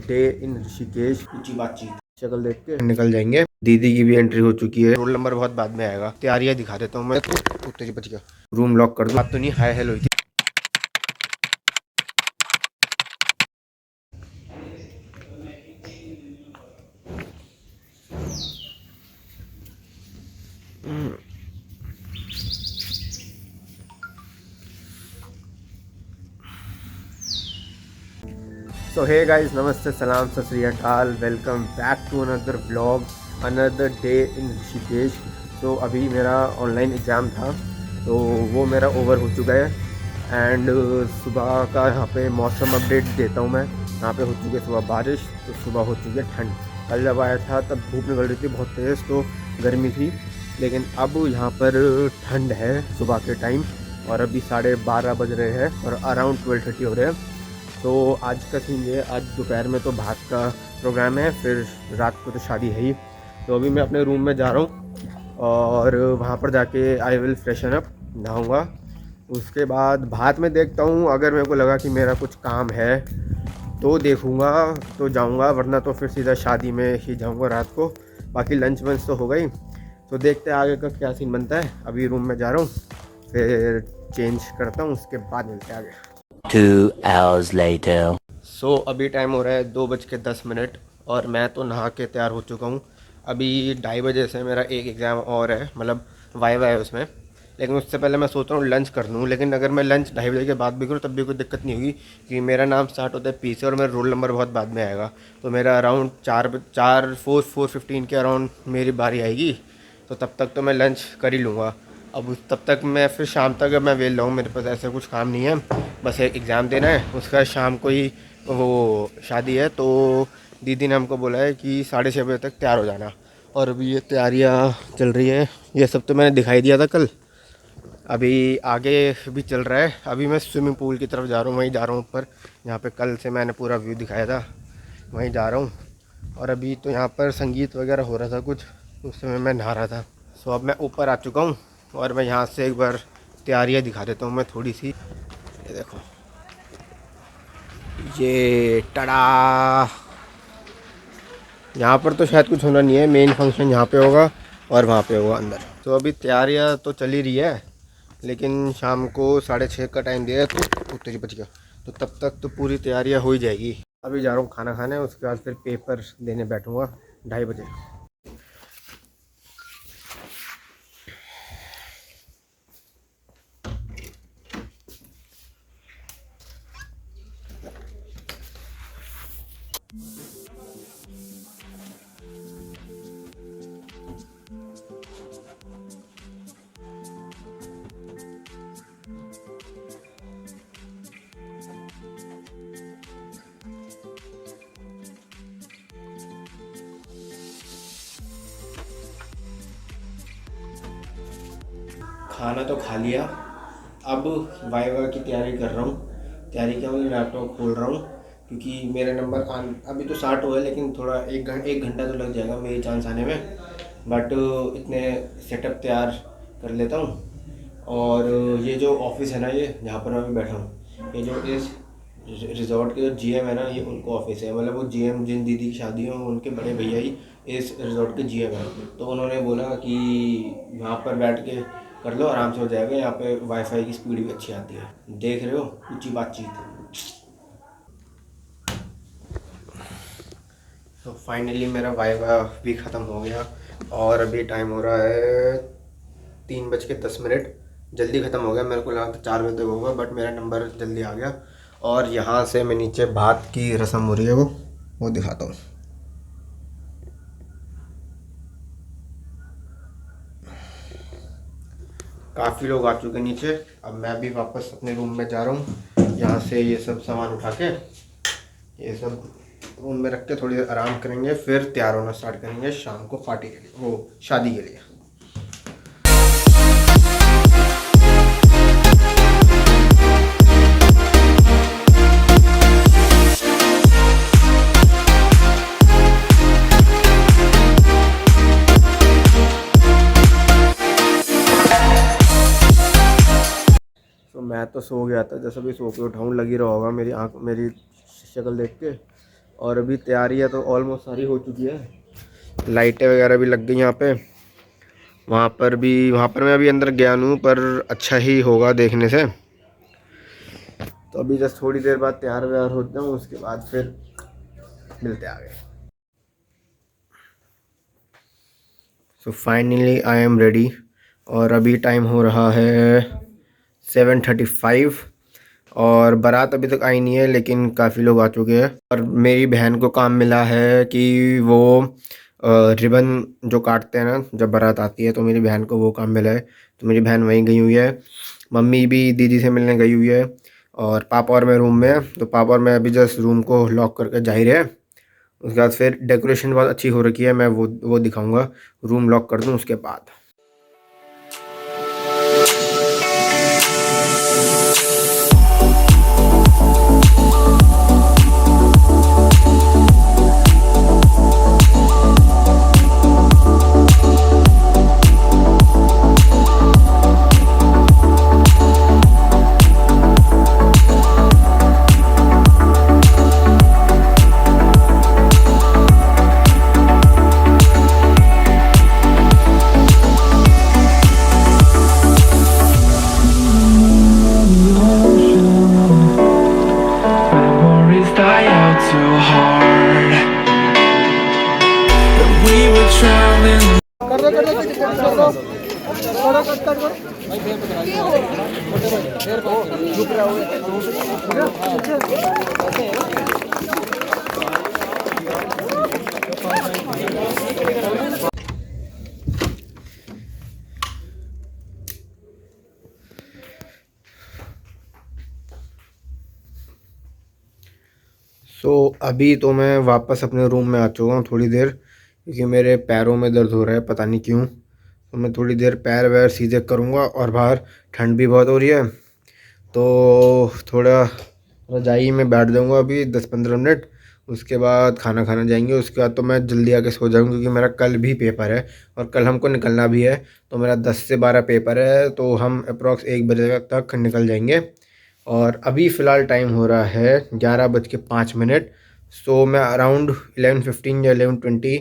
Day in Rishikesh. कुछ बातचीत शक्ल देख के निकल जाएंगे। दीदी की भी एंट्री हो चुकी है। रोल नंबर बहुत बाद में आएगा। तैयारियां दिखा देता हूँ मैं। तेरी बच गया। रूम लॉक कर दो। बात तो नहीं हाय हेलो थी। सो हे गाइस, नमस्ते, सलाम, Sat Shri Akal, welcome back to another vlog, another day in Rishikesh. तो अभी मेरा ऑनलाइन एग्ज़ाम था, तो वो मेरा ओवर हो चुका है। एंड सुबह का यहाँ पे मौसम अपडेट देता हूँ मैं। यहाँ पे हो चुकी है सुबह बारिश, तो सुबह हो चुकी है ठंड। कल जब आया था तब धूप निकल रही थी बहुत तेज़, तो गर्मी थी। लेकिन अब यहाँ पर ठंड है सुबह के टाइम, और अभी 12:30 बज रहे हैं और अराउंड 12:30 हो रहे हैं। तो आज का सीन ये, आज दोपहर में तो भात का प्रोग्राम है, फिर रात को तो शादी है ही। तो अभी मैं अपने रूम में जा रहा हूँ और वहाँ पर जाके आई विल फ्रेशन अप, नहाऊँगा। उसके बाद भात में देखता हूँ, अगर मेरे को लगा कि मेरा कुछ काम है तो देखूँगा तो जाऊँगा, वरना तो फिर सीधा शादी में ही जाऊँगा रात को। बाकी लंच वंच तो हो गई, तो देखते हैं आगे का क्या सीन बनता है। अभी रूम में जा रहा हूँ, फिर चेंज करता हूँ, उसके बाद मिलते हैं आगे। 2 hours later. सो अभी टाइम हो रहा है 2:10 और मैं तो नहा के तैयार हो चुका हूँ। अभी 2:30 से मेरा एक एग्ज़ाम और है, मतलब वाइवा है उसमें। लेकिन उससे पहले मैं सोच रहा हूँ लंच कर लूँ। लेकिन अगर मैं लंच 2:30 के बाद भी करूँ तब भी कोई दिक्कत नहीं होगी, क्योंकि मेरा नाम स्टार्ट होता है पी से और मेरा रोल नंबर बहुत बाद में आएगा। तो मेरा अराउंड 4:15 के अराउंड मेरी बारी आएगी। तो तब तक तो मैं लंच कर ही लूँगा। अब तब तक मैं फिर शाम तक अब मैं वेल लाऊँ, मेरे पास ऐसा कुछ काम नहीं है, बस एक एग्ज़ाम देना है। उसका शाम को ही वो शादी है, तो दीदी ने हमको बोला है कि 6:30 बजे तक तैयार हो जाना। और अभी ये तैयारियां चल रही हैं, ये सब तो मैंने दिखाई दिया था कल। अभी आगे भी चल रहा है। अभी मैं स्विमिंग पूल की तरफ जा रहा हूँ, वहीं जा रहा हूँ ऊपर, जहाँ पे कल से मैंने पूरा व्यू दिखाया था, वहीं जा रहा हूँ। और अभी तो यहाँ पर संगीत वगैरह हो रहा था कुछ, उस समय मैं नहा रहा था। सो अब मैं ऊपर आ चुका हूँ और मैं यहाँ से एक बार तैयारियाँ दिखा देता हूँ मैं थोड़ी सी। ये देखो, ये टड़ा। यहाँ पर तो शायद कुछ होना नहीं है, मेन फंक्शन यहाँ पे होगा और वहाँ पे होगा अंदर। तो अभी तैयारियाँ तो चल ही रही है, लेकिन शाम को 6:30 का टाइम दिया है, तो तेरी बच गया। तो तब तक तो पूरी तैयारियाँ हो ही जाएगी। अभी जा रहा हूँ खाना खाने, उसके बाद फिर पेपर देने बैठूँगा 2:30 बजे। खाना तो खा लिया, अब वाइवा की तैयारी कर रहा हूँ। तैयारी क्या, मतलब लैपटॉप खोल रहा हूँ, क्योंकि मेरा नंबर अभी तो स्टार्ट हुआ है, लेकिन थोड़ा एक घंटा तो लग जाएगा मेरे चांस आने में। बट इतने सेटअप तैयार कर लेता हूँ। और ये जो ऑफिस है ना, ये जहाँ पर मैं अभी बैठा हूँ, ये जो इस रिजॉर्ट के जो जीएम है ना, ये उनको ऑफिस है। मतलब वो जीएम जिन दीदी की शादी है उनके बड़े भैया ही इस रिजॉर्ट के जीएम है। तो उन्होंने बोला कि वहाँ पर बैठ के कर लो, आराम से हो जाएगा। यहाँ पे वाईफाई की स्पीड भी अच्छी आती है, देख रहे हो, ऊँची बातचीत। तो फाइनली मेरा वाइवा भी ख़त्म हो गया और अभी टाइम हो रहा है 3:10। जल्दी ख़त्म हो गया, मेरे को लगा था 4 बजे तक होगा, बट मेरा नंबर जल्दी आ गया। और यहाँ से मैं नीचे भात की रस्म हो रही है, वो दिखाता हूँ। काफ़ी लोग आ चुके हैं नीचे। अब मैं भी वापस अपने रूम में जा रहा हूँ। यहाँ से ये सब सामान उठा के ये सब रूम में रख के थोड़ी देर आराम करेंगे, फिर तैयार होना स्टार्ट करेंगे शाम को पार्टी के लिए, वो शादी के लिए। तो मैं तो सो गया था, जैसे भी सो के उठाऊँ लगी रहा होगा मेरी आँख, मेरी शक्ल देख के। और अभी तैयारियाँ तो ऑलमोस्ट सारी हो चुकी है। लाइटें वगैरह भी लग गई यहाँ पे। वहाँ पर मैं अभी अंदर गया नहीं हूँ, पर अच्छा ही होगा देखने से। तो अभी जस्ट थोड़ी देर बाद तैयार व्यार होता हूँ, उसके बाद फिर मिलते आगे। So finally I am ready और अभी टाइम हो रहा है 7:35 और बारात अभी तक आई नहीं है, लेकिन काफ़ी लोग आ चुके हैं। और मेरी बहन को काम मिला है कि वो रिबन जो काटते हैं ना जब बारात आती है, तो मेरी बहन को वो काम मिला है। तो मेरी बहन वहीं गई हुई है, मम्मी भी दीदी से मिलने गई हुई है और पापा और मैं रूम में है। तो पापा और मैं अभी जस्ट रूम को लॉक करके जा ही रहे हैं। उसके बाद फिर डेकोरेशन बहुत अच्छी हो रखी है, मैं वो दिखाऊंगा। रूम लॉक कर दूं उसके बाद। Memories die out too hard. But we were traveling. अभी तो मैं वापस अपने रूम में आ चुका हूँ थोड़ी देर, क्योंकि मेरे पैरों में दर्द हो रहा है, पता नहीं क्यों। तो मैं थोड़ी देर पैर वैर सीधे करूँगा और बाहर ठंड भी बहुत हो रही है, तो थोड़ा रजाई में बैठ जाऊँगा अभी 10-15 मिनट। उसके बाद खाना खाना जाएंगे। उसके बाद तो मैं जल्दी आके सो जाऊँगा, क्योंकि मेरा कल भी पेपर है और कल हमको निकलना भी है। तो मेरा 10 से 12 पेपर है, तो हम अप्रॉक्स 1 बजे तक निकल जाएंगे। और अभी फ़िलहाल टाइम हो रहा है 11:05। सो मैं अराउंड 11:15 या 11:20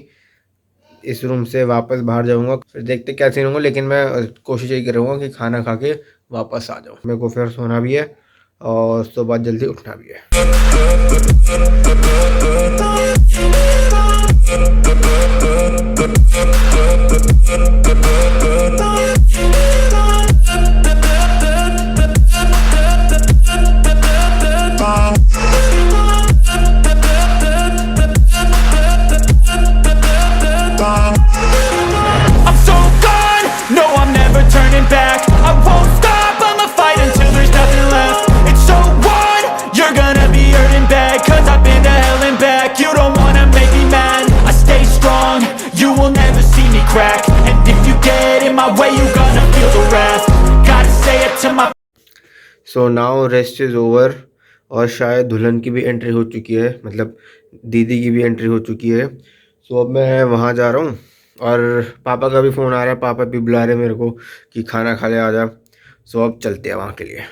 इस रूम से वापस बाहर जाऊंगा। फिर देखते क्या सीन होगा, लेकिन मैं कोशिश यही करूँगा कि खाना खा के वापस आ जाऊँ। मेरे को फिर सोना भी है और उसके बाद जल्दी उठना भी है। I'm so gone, no I'm never turning back. I won't stop, I'ma fight until there's nothing left. It's so on, you're gonna be hurting bad, cause I've been to hell and back. You don't wanna make me mad, I stay strong, you will never see me crack. And if you get in my way, you're gonna feel the wrath. Gotta say it to my so now rest is over. और शायद दुल्हन की भी entry हो चुकी है, मतलब दीदी की भी एंट्री हो चुकी है। सो अब मैं वहाँ जा रहा हूँ और पापा का भी फ़ोन आ रहा है, पापा भी बुला रहे हैं मेरे को कि खाना खा ले आ जा। सो अब चलते हैं वहाँ के लिए।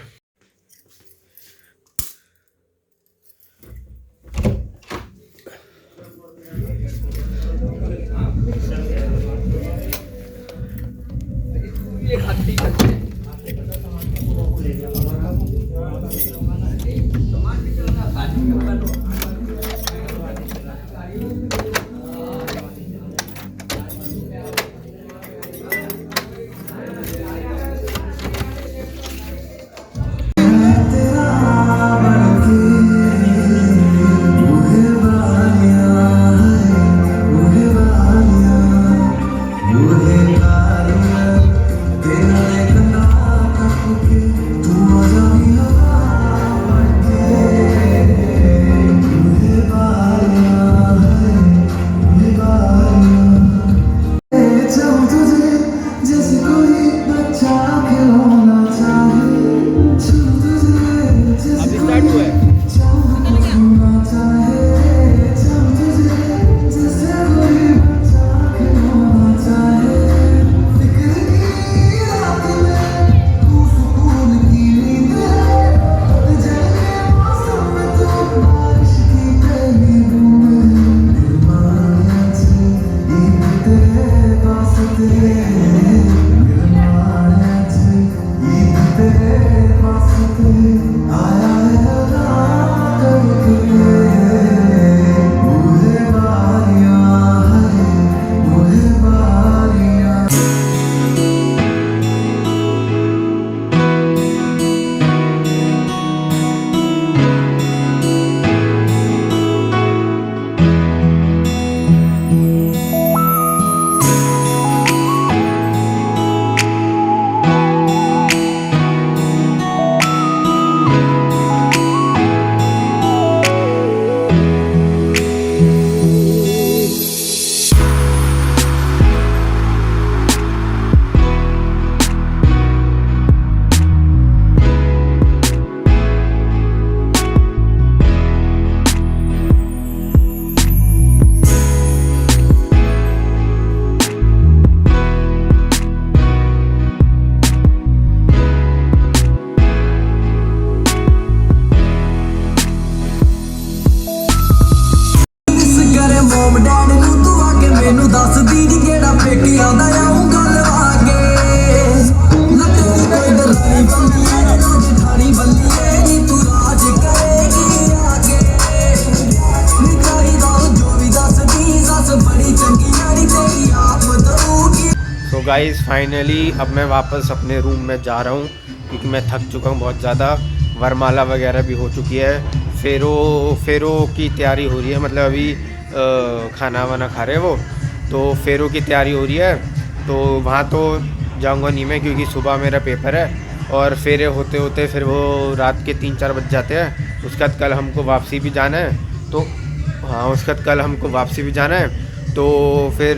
ਮੋਮ ਡੈਡ ਨੂੰ ਤੂੰ ਆ ਕੇ ਮੈਨੂੰ ਦੱਸ ਦੀ ਨੀ ਕਿਹੜਾ ਫੇਕੀ ਆਉਂਦਾ ਆਉਂਗਾ ਲਵਾਗੇ ਲੱਤੇ ਕੋਈ ਦਰਾਣੀ ਬੰਦੀ ਐ ਜਠਾਣੀ ਬੰਦੀ ਐ ਨੀ ਤੂੰ ਰਾਜ ਕਰੇਗੀ ਆਗੇ ਨੀ ਚਾਹੀਦਾ ਜੋ ਵੀ ਦੱਸਦੀ ਸੱਸ ਬੜੀ ਚੰਗੀ ਯਾਰੀ ਤੇਰੀ ਆਪ ਦਊਗੀ। तो गाइस फाइनली अब मैं वापस अपने रूम में जा रहा हूँ क्योंकि मैं थक चुका हूँ बहुत ज़्यादा। वरमाला वगैरह भी हो चुकी है, फेरो की तैयारी हो रही है, मतलब अभी खाना वाना खा रहे हैं वो, तो फेरो की तैयारी हो रही है। तो वहाँ तो जाऊँगा नहीं मैं क्योंकि सुबह मेरा पेपर है और फेरे होते होते फिर वो रात के 3-4 बज जाते हैं। उसके बाद कल हमको वापसी भी जाना है, तो हाँ उसके बाद कल हमको वापसी भी जाना है, तो फिर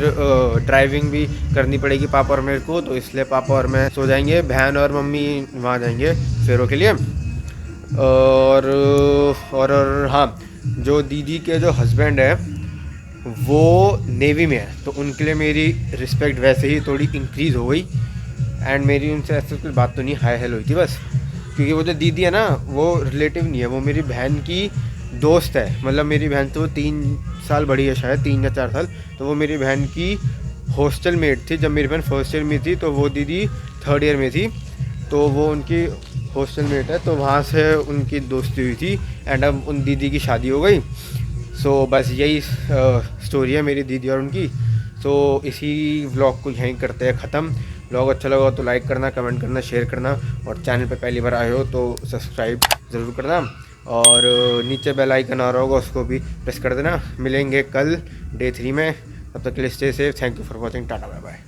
ड्राइविंग भी करनी पड़ेगी पापा और मेरे को, तो इसलिए पापा और मैं सो जाएंगे, बहन और मम्मी वहाँ जाएंगे फेरों के लिए। और हाँ, जो दीदी के जो हस्बैंड है वो नेवी में है, तो उनके लिए मेरी रिस्पेक्ट वैसे ही थोड़ी इंक्रीज़ हो गई। एंड मेरी उनसे ऐसे कुछ बात तो नहीं, हाय हेलो हुई थी बस, क्योंकि वो जो दीदी है ना वो रिलेटिव नहीं है, वो मेरी बहन की दोस्त है। मतलब मेरी बहन तो 3 साल बड़ी है, शायद 3 या 4 साल। तो वो मेरी बहन की हॉस्टल मेट थी जब मेरी बहन फर्स्ट ईयर में थी, तो वो दीदी 3rd ईयर में थी, तो वो उनकी हॉस्टल मेट है, तो वहाँ से उनकी दोस्ती हुई थी। एंड अब उन दीदी की शादी हो गई। सो बस यही स्टोरी है मेरी दीदी और उनकी। सो इसी व्लॉग को यहीं करते हैं ख़त्म। व्लॉग अच्छा लगा तो लाइक करना, कमेंट करना, शेयर करना, और चैनल पे पहली बार आए हो तो सब्सक्राइब ज़रूर करना, और नीचे बेल आइकन आ रहा होगा उसको भी प्रेस कर देना। मिलेंगे कल डे 3 में, तब तक के लिए stay safe. Thank you for watching, tata bye bye.